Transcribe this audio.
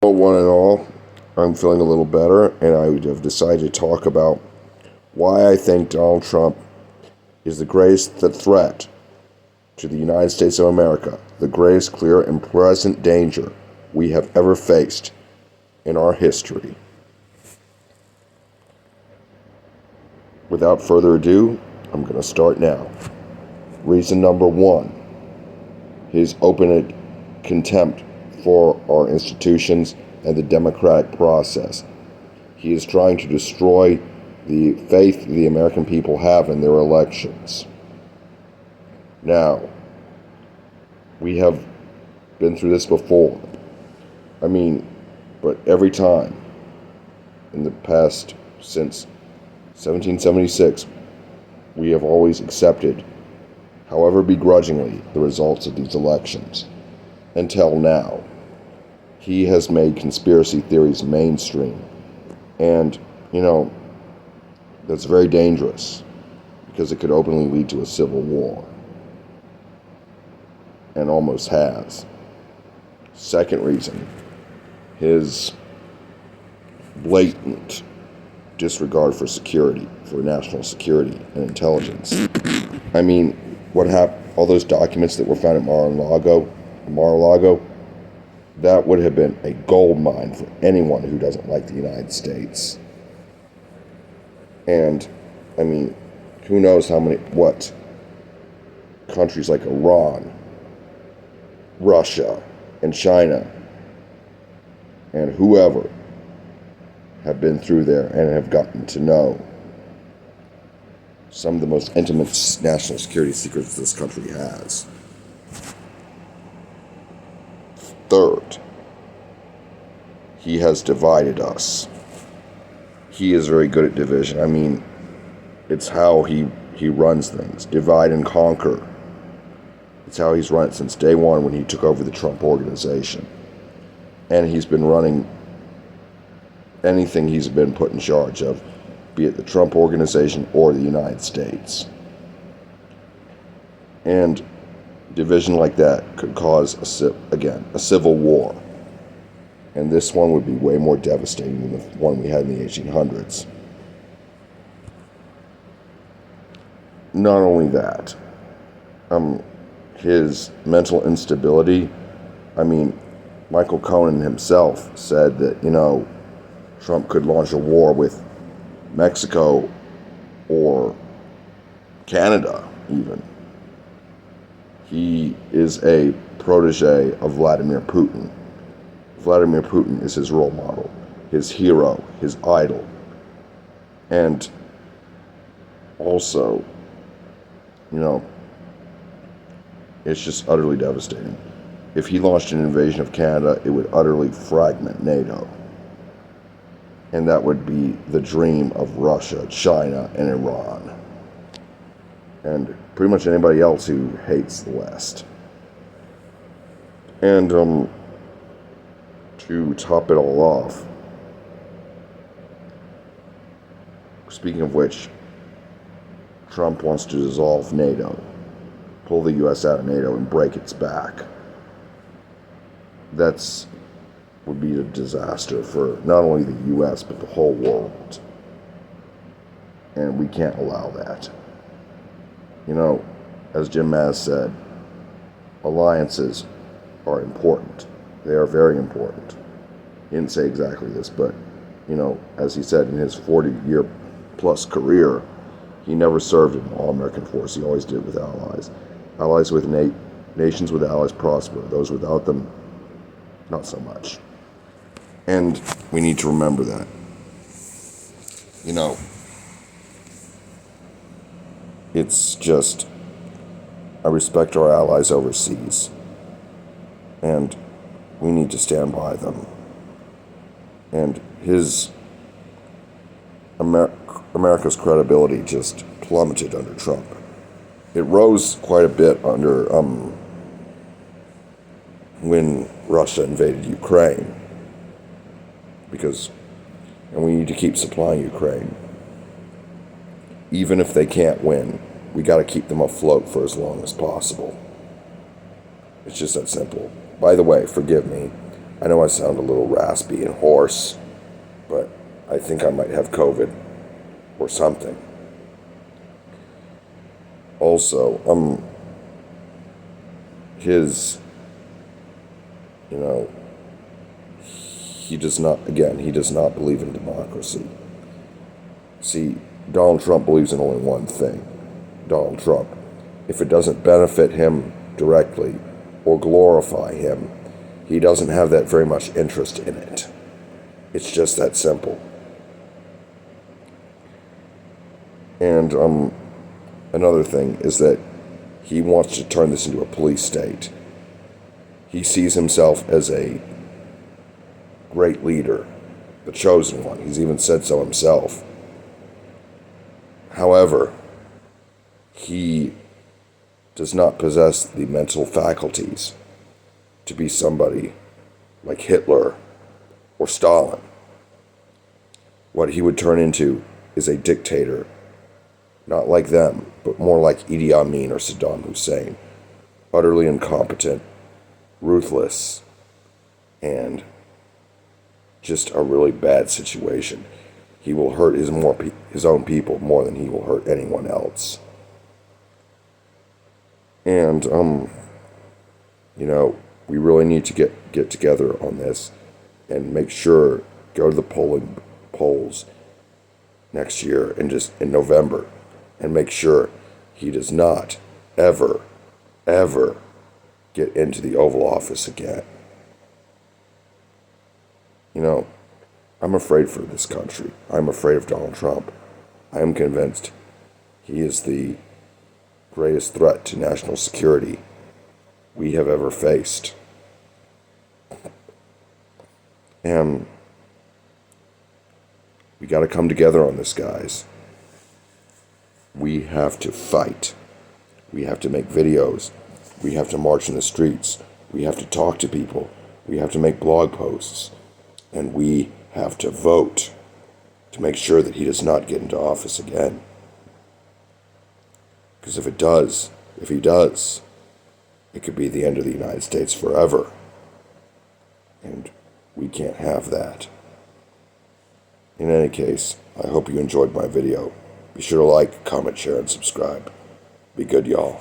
Well, one and all, I'm feeling a little better, and I have decided to talk about why I think Donald Trump is the greatest threat to the United States of America, the greatest clear and present danger we have ever faced in our history. Without further ado, I'm going to start now. Reason number one, his open contempt for our institutions and the democratic process. He is trying to destroy the faith the American people have in their elections. Now, we have been through this before. But every time in the past, since 1776, we have always accepted, however begrudgingly, the results of these elections. Until now, he has made conspiracy theories mainstream. And, that's very dangerous because it could openly lead to a civil war. And almost has. Second reason, his blatant disregard for security, for national security and intelligence. What happened? All those documents that were found at Mar-a-Lago, that would have been a gold mine for anyone who doesn't like the United States. And, who knows what countries like Iran, Russia, and China, and whoever have been through there and have gotten to know some of the most intimate national security secrets this country has. Third, he has divided us. He is very good at division. It's how he runs things. Divide and conquer. It's how he's run it since day one when he took over the Trump organization. And he's been running anything he's been put in charge of, be it the Trump organization or the United States. And division like that could cause, a civil war. And this one would be way more devastating than the one we had in the 1800s. Not only that, his mental instability. Michael Cohen himself said that, Trump could launch a war with Mexico or Canada, even. He is a protege of Vladimir Putin. Vladimir Putin is his role model, his hero, his idol. And also, it's just utterly devastating. If he launched an invasion of Canada, it would utterly fragment NATO. And that would be the dream of Russia, China, and Iran. And pretty much anybody else who hates the West. And to top it all off, speaking of which, Trump wants to dissolve NATO, pull the U.S. out of NATO and break its back. Would be a disaster for not only the U.S. but the whole world. And we can't allow that. As Jim Maz said, alliances are important. They are very important. He didn't say exactly this, but, as he said in his 40-year-plus career, he never served in an all-American force. He always did it with allies. Allies with nations with allies prosper. Those without them, not so much. And we need to remember that. It's just, I respect our allies overseas. And we need to stand by them. And America's credibility just plummeted under Trump. It rose quite a bit under when Russia invaded Ukraine. And we need to keep supplying Ukraine. Even if they can't win, we got to keep them afloat for as long as possible. It's just that simple. By the way, forgive me. I know I sound a little raspy and hoarse, but I think I might have COVID or something. Also, his, you know, he does not believe in democracy. See, Donald Trump believes in only one thing. Donald Trump. If it doesn't benefit him directly or glorify him, he doesn't have that very much interest in it. It's just that simple. And another thing is that he wants to turn this into a police state. He sees himself as a great leader, the chosen one. He's even said so himself. However, he does not possess the mental faculties to be somebody like Hitler or Stalin. What he would turn into is a dictator, not like them, but more like Idi Amin or Saddam Hussein, utterly incompetent, ruthless, and just a really bad situation. He will hurt his own people more than he will hurt anyone else. And, we really need to get together on this and make sure, go to the polls next year in November, and make sure he does not ever get into the Oval Office again. I'm afraid for this country. I'm afraid of Donald Trump. I am convinced he is the greatest threat to national security we have ever faced. And we got to come together on this, guys. We have to fight. We have to make videos. We have to march in the streets. We have to talk to people. We have to make blog posts. And we have to vote to make sure that he does not get into office again. Because if he does, it could be the end of the United States forever. And we can't have that. In any case, I hope you enjoyed my video. Be sure to like, comment, share, and subscribe. Be good, y'all.